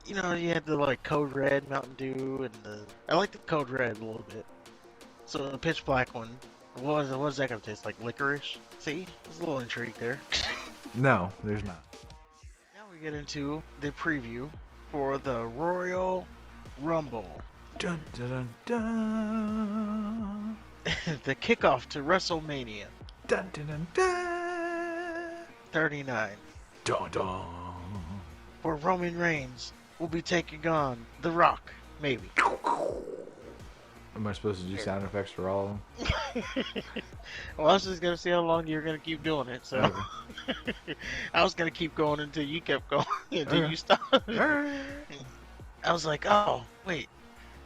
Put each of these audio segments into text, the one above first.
You know, you had the like Code Red Mountain Dew, and I like the Code Red a little bit. So the Pitch Black one, what is that gonna taste like? Licorice? See, there's a little intrigue there. No, there's not. Now we get into the preview for the Royal Rumble, Dun dun dun dun. the kickoff to WrestleMania Dun dun dun dun. 39, Dun dun. where Roman Reigns will be taking on The Rock, maybe. Am I supposed to do sound effects for all of them? Well, I was just gonna see how long you're gonna keep doing it, so Okay. I was gonna keep going until you kept going, until Okay. you stopped. Alright. I was like, oh, wait.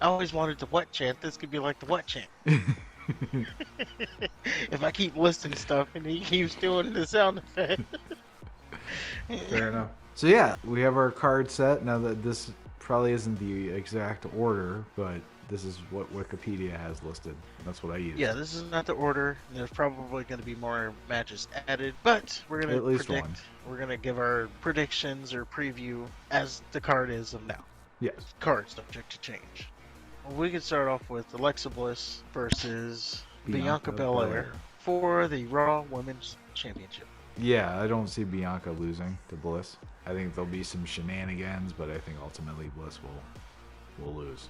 I always wanted the what chant. This could be like the what chant. If I keep listing stuff and he keeps doing the sound effect. Fair enough. So yeah, we have our card set. Now that this probably isn't the exact order, but this is what Wikipedia has listed. That's what I use. Yeah, this is not the order. There's probably going to be more matches added, but we're going At to least predict. one. We're going to give our predictions or preview as the card is of now. Yes. Cards subject to change. Well, we can start off with Alexa Bliss versus Bianca Belair for the Raw Women's Championship. Yeah, I don't see Bianca losing to Bliss. I think there'll be some shenanigans, but I think ultimately Bliss will lose.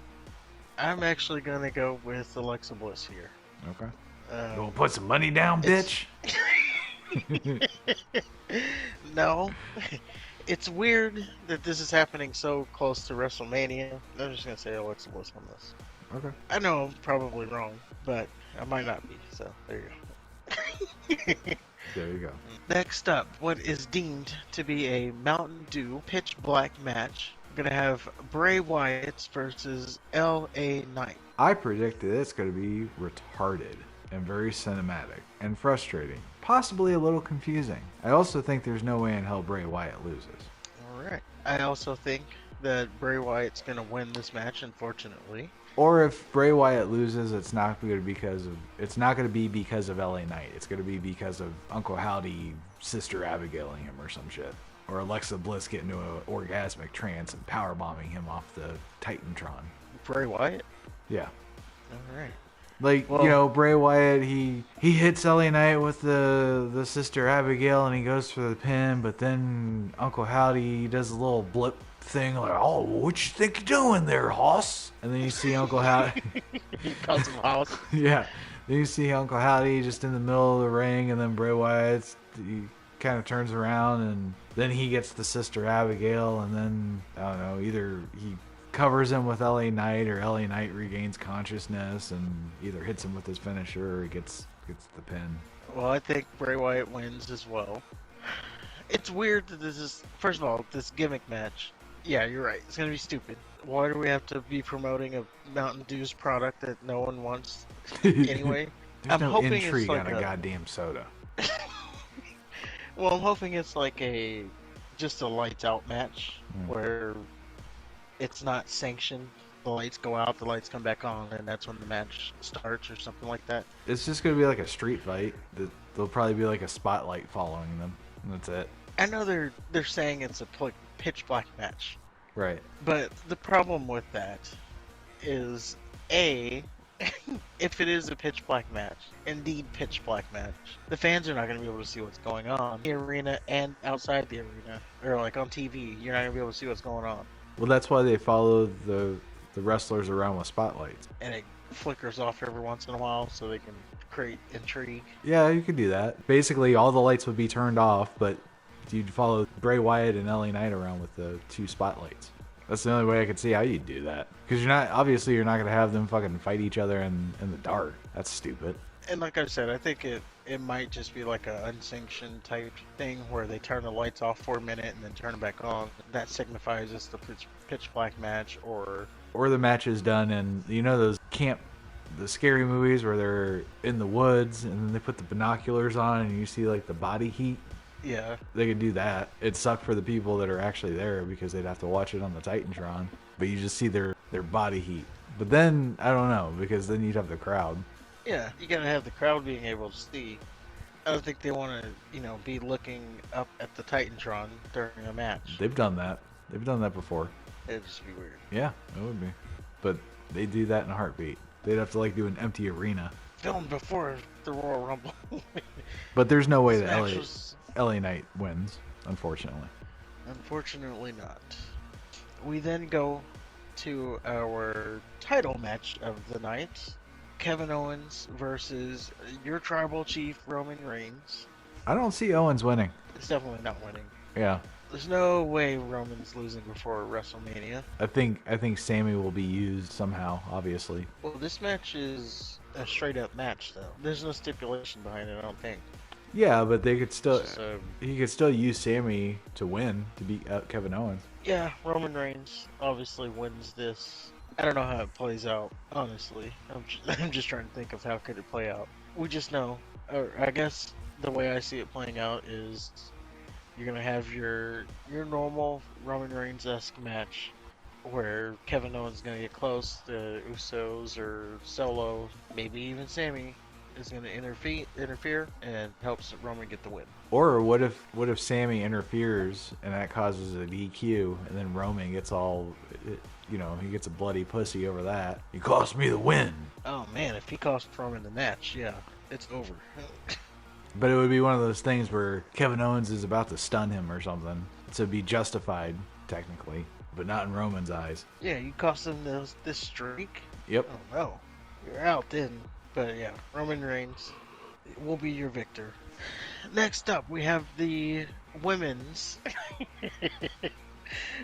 I'm actually going to go with Alexa Bliss here. Okay. Um, You want to put some money down, bitch? No. It's weird that this is happening so close to WrestleMania. I'm just going to say Alexa Bliss on this. Okay. I know I'm probably wrong, but I might not be, so there you go. There you go. Next up, what is deemed to be a Mountain Dew Pitch Black match. We're going to have Bray Wyatt versus L.A. Knight. I predicted it's going to be retarded and very cinematic and frustrating. Possibly a little confusing. I also think there's no way in hell Bray Wyatt loses. Alright. I also think that Bray Wyatt's going to win this match, unfortunately. Or if Bray Wyatt loses, it's not going to be because of LA Knight. It's going to be because of Uncle Howdy, Sister Abigail-ing him or some shit. Or Alexa Bliss getting into an orgasmic trance and power bombing him off the Titantron. Bray Wyatt? Yeah. Alright. Like, Well- you know, Bray Wyatt, he hits LA Knight with the Sister Abigail and he goes for the pin, but then Uncle Howdy does a little blip thing like, oh, what you think you're doing there, hoss? And then you see Uncle Howdy. He calls him House. Yeah. Then you see Uncle Howdy just in the middle of the ring, and then Bray Wyatt, he kind of turns around, and then he gets the Sister Abigail, and then, I don't know, either he covers him with LA Knight, or LA Knight regains consciousness, and either hits him with his finisher, or he gets the pin. Well, I think Bray Wyatt wins as well. It's weird that this is, first of all, this gimmick match. Yeah, you're right. It's going to be stupid. Why do we have to be promoting a Mountain Dew's product that no one wants anyway? There's I'm no hoping it's intrigue like on a a- goddamn soda. Well, I'm hoping it's like just a lights out match Mm. where it's not sanctioned. The lights go out, the lights come back on, and that's when the match starts or something like that. It's just going to be like a street fight. There'll probably be like a spotlight following them, and that's it. I know they're saying it's a pitch black match. Right. But the problem with that is, A, if it is a pitch black match, indeed pitch black match, the fans are not going to be able to see what's going on in the arena and outside the arena. Or like on TV, you're not going to be able to see what's going on. Well, that's why they follow the wrestlers around with spotlights. And it flickers off every once in a while so they can create intrigue. Yeah, you could do that. Basically, all the lights would be turned off, but you'd follow Bray Wyatt and LA Knight around with the two spotlights. That's the only way I could see how you'd do that. Because you're not going to have them fucking fight each other in the dark. That's stupid. And like I said, I think it might just be like a unsanctioned type thing where they turn the lights off for a minute and then turn them back on. That signifies it's the pitch black match, or the match is done, and you know those the scary movies where they're in the woods and then they put the binoculars on and you see like the body heat. yeah. They could do that. It'd suck for the people that are actually there because they'd have to watch it on the Titantron. But you just see their body heat. But then, I don't know, because then you'd have the crowd. Yeah, you gotta have the crowd being able to see. I don't think they want to, be looking up at the Titantron during a match. They've done that. They've done that before. It'd just be weird. Yeah, it would be. But they do that in a heartbeat. They'd have to like do an empty arena. Filmed before the Royal Rumble. But there's no way This that match was LA Knight wins, unfortunately. unfortunately not. We then go to our title match of the night. Kevin Owens versus your tribal chief, Roman Reigns. I don't see Owens winning. It's definitely not winning. Yeah. There's no way Roman's losing before WrestleMania. I think Sammy will be used somehow, obviously. Well, this match is a straight up match, though. There's no stipulation behind it, I don't think. Yeah, but they could still So, he could still use Sammy to win to beat Kevin Owens. yeah, Roman Reigns obviously wins this. I don't know how it plays out, honestly. I'm just trying to think of how could it play out. We just know, or I guess the way I see it playing out is you're gonna have your normal Roman Reigns-esque match where Kevin Owens is gonna get close, the Usos or Solo, maybe even Sammy is gonna interfere and helps Roman get the win. Or what if Sammy interferes and that causes a DQ and then Roman gets all, he gets a bloody pussy over that. He cost me the win. Oh man, if he cost Roman the match, yeah, it's over. But it would be one of those things where Kevin Owens is about to stun him or something. So it'd be justified, technically, but not in Roman's eyes. Yeah, you cost him this streak? Yep. Oh no, you're out then. But yeah, Roman Reigns will be your victor. Next up, we have the women's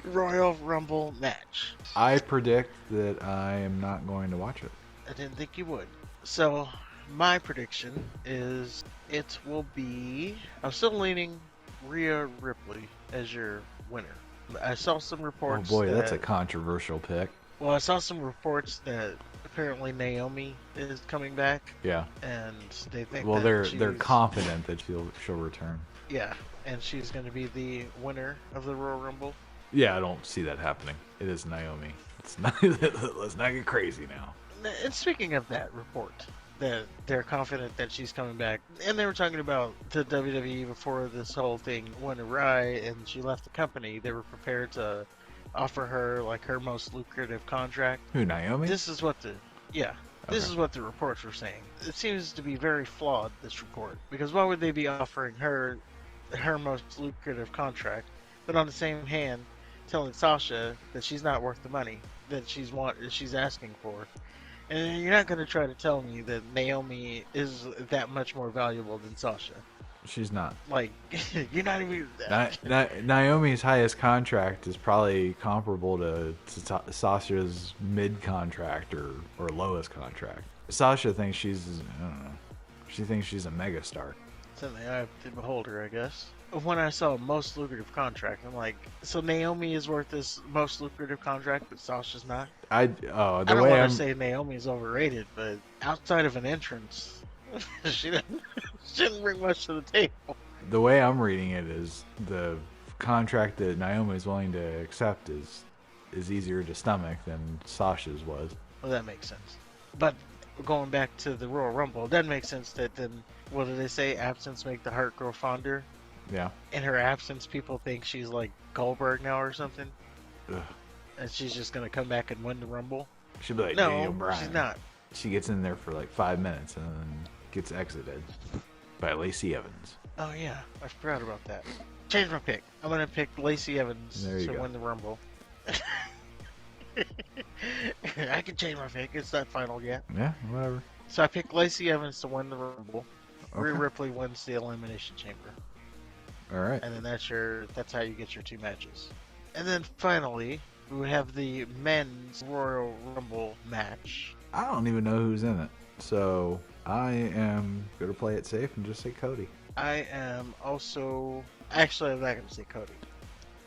Royal Rumble match. I predict that I am not going to watch it. I didn't think you would. So, my prediction is it will be. I'm still leaning Rhea Ripley as your winner. I saw some Oh reports. boy, that's a that, controversial pick. Well, I saw some reports that apparently Naomi is coming back, Yeah. and they think. Well, that they're she's- confident that she'll return. Yeah, and she's going to be the winner of the Royal Rumble. Yeah, I don't see that happening. It is Naomi. It's not. Let's not get crazy now. And speaking of that report, that they're confident that she's coming back, and they were talking about the WWE before this whole thing went awry and she left the company. They were prepared to offer her like her most lucrative contract. Who, Naomi? This is what the This Okay. is what the reports were saying. It seems to be very flawed, this report, because why would they be offering her most lucrative contract, but on the same hand, telling Sasha that she's not worth the money that she's asking for? And you're not going to try to tell me that Naomi is that much more valuable than Sasha. She's not. Like, you're not even. Naomi's highest contract is probably comparable to Sasha's mid contract or lowest contract. Sasha thinks she's, I don't know, she thinks she's a megastar. It's in the eye of the beholder, I guess. When I saw most lucrative contract, I'm like, so Naomi is worth this most lucrative contract, but Sasha's not? I I the don't way want I'm to say Naomi is overrated, but outside of an entrance, she didn't bring much to the table. the way I'm reading it is the contract that Naomi is willing to accept is easier to stomach than Sasha's was. Well, that makes sense. But going back to the Royal Rumble, it doesn't make sense that then, what do they say? Absence make the heart grow fonder? Yeah. In her absence, people think she's like Goldberg now or something, Ugh. and she's just gonna come back and win the Rumble. She'd be like No, Daniel Bryan. she's not. She gets in there for like 5 minutes and then gets exited by Lacey Evans. Oh yeah, I forgot about that. Change my pick. I'm gonna pick Lacey Evans There you to go. win the Rumble. I can change my pick. It's not final yet. Yeah, whatever. So I picked Lacey Evans to win the Rumble. Rhea Okay. Ripley wins the Elimination Chamber, All right. and then that's how you get your 2 matches. And then finally, we would have the men's Royal Rumble match. I don't even know who's in it. So I am going to play it safe and just say Cody. I am also actually I'm not gonna say Cody.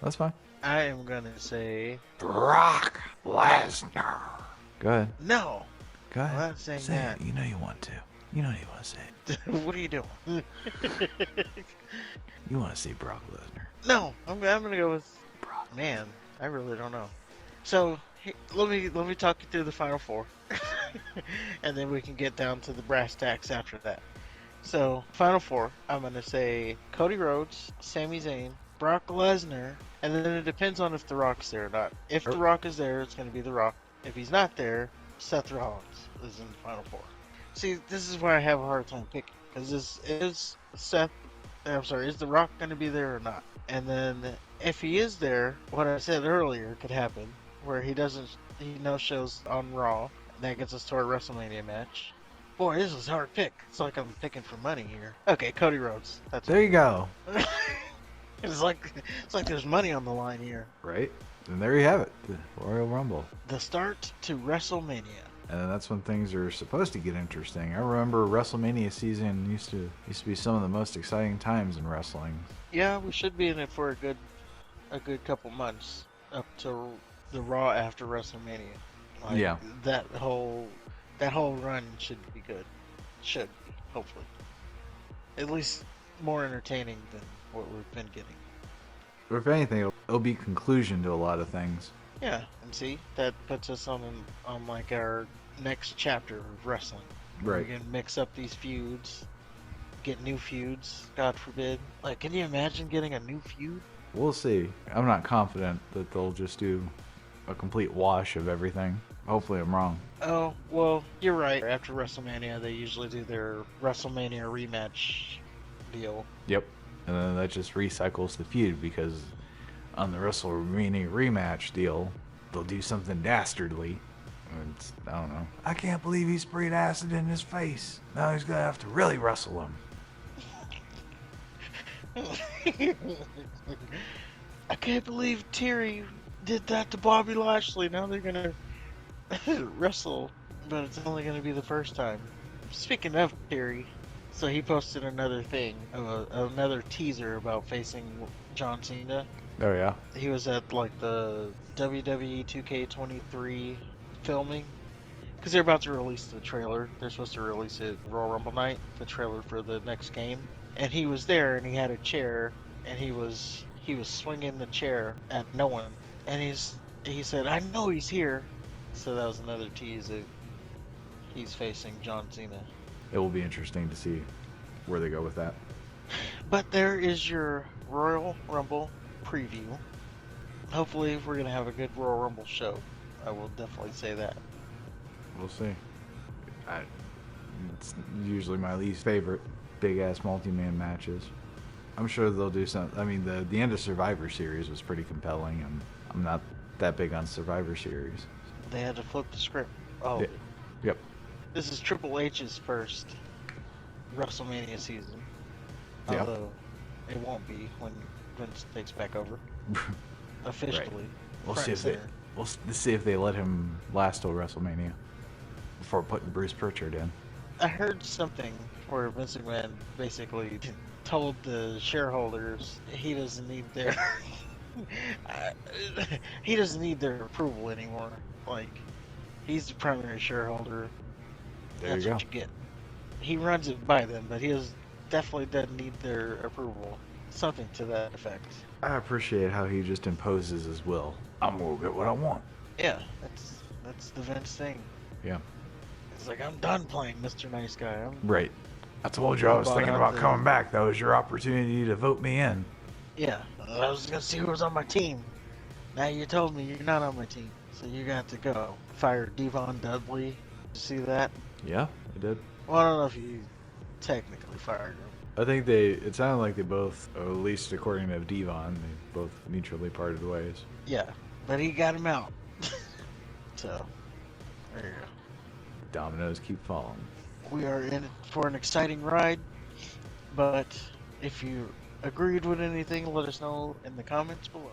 That's fine. I am gonna say Brock Lesnar. Go ahead. no. Go ahead. I'm not saying say that. it. You know you want to. You know you want to say it. What are you doing? You want to say Brock Lesnar. No, I'm gonna go with. Brock. Man, I really don't know. So hey, let me talk you through the final 4, and then we can get down to the brass tacks after that. So final 4, I'm gonna say Cody Rhodes, Sami Zayn, Brock Lesnar, And then it depends on if The Rock's there or not. If Oh. The Rock is there, it's going to be The Rock. If he's not there, Seth Rollins is in the Final Four. See, this is where I have a hard time picking. Because is The Rock going to be there or not? And then if he is there, what I said earlier could happen, where he no shows on Raw, and that gets us to our WrestleMania match. Boy, this is a hard pick. It's like I'm picking for money here. Okay, Cody Rhodes. That's There you go. it's like there's money on the line here. Right? And there you have it, the Royal Rumble. The start to WrestleMania. And that's when things are supposed to get interesting. I remember WrestleMania season used to be some of the most exciting times in wrestling. Yeah, we should be in it for a good couple months up to the Raw after WrestleMania. Like, Yeah. That whole run should be good. Should be, hopefully. At least more entertaining than what we've been getting. Or if anything, it'll be conclusion to a lot of things. Yeah, and see, that puts us on like our next chapter of wrestling. Right. We can mix up these feuds, get new feuds, God forbid. Like, can you imagine getting a new feud? We'll see. I'm not confident that they'll just do a complete wash of everything. Hopefully I'm wrong. Oh, well, you're right. After WrestleMania, they usually do their WrestleMania rematch deal. Yep. And then that just recycles the feud because on the WrestleMania rematch deal, they'll do something dastardly. And I don't know. I can't believe he sprayed acid in his face. Now he's going to have to really wrestle him. I can't believe Terry did that to Bobby Lashley. Now they're gonna wrestle, but it's only gonna be the first time. Speaking of Terry, so he posted another thing, another teaser about facing John Cena. Oh, yeah? He was at like the WWE 2K23 filming. Because they're about to release the trailer. They're supposed to release it Royal Rumble night, the trailer for the next game. And he was there, and he had a chair, and he was swinging the chair at no one. And he said, "I know he's here." So that was another tease that he's facing John Cena. It will be interesting to see where they go with that. But there is your Royal Rumble preview. Hopefully, we're gonna have a good Royal Rumble show. I will definitely say that. We'll see. It's usually my least favorite big-ass multi-man matches. I'm sure they'll do something. I mean, the end of Survivor Series was pretty compelling, and I'm not that big on Survivor Series. They had to flip the script. Oh, Yeah. Yep. this is Triple H's first WrestleMania season. Yep. Although it won't be when Vince takes back over officially. We'll front see and if they center. we'll see if they let him last till WrestleMania before putting Bruce Pritchard in. I heard something where Vince McMahon basically told the shareholders he doesn't need their he doesn't need their approval anymore. Like, he's the primary shareholder. There That's you what go. you get. He runs it by them, but definitely doesn't need their approval. Something to that effect. I appreciate how he just imposes his will. I'm gonna get what I want. Yeah, that's the Vince thing. Yeah. It's like, I'm done playing Mr. Nice Guy. Right. I told you I was Bought thinking out about the- coming back. That was your opportunity to vote me in. Yeah, I was gonna see who was on my team. Now you told me you're not on my team, so you got to go. Fired Devon Dudley. Did you see that? Yeah, I did. Well, I don't know if you technically fired him. I think it sounded like they both, or at least according to Devon, they both mutually parted ways. Yeah, but he got him out. So, there you go. Dominoes keep falling. We are in it for an exciting ride, but if you agreed with anything, let us know in the comments below.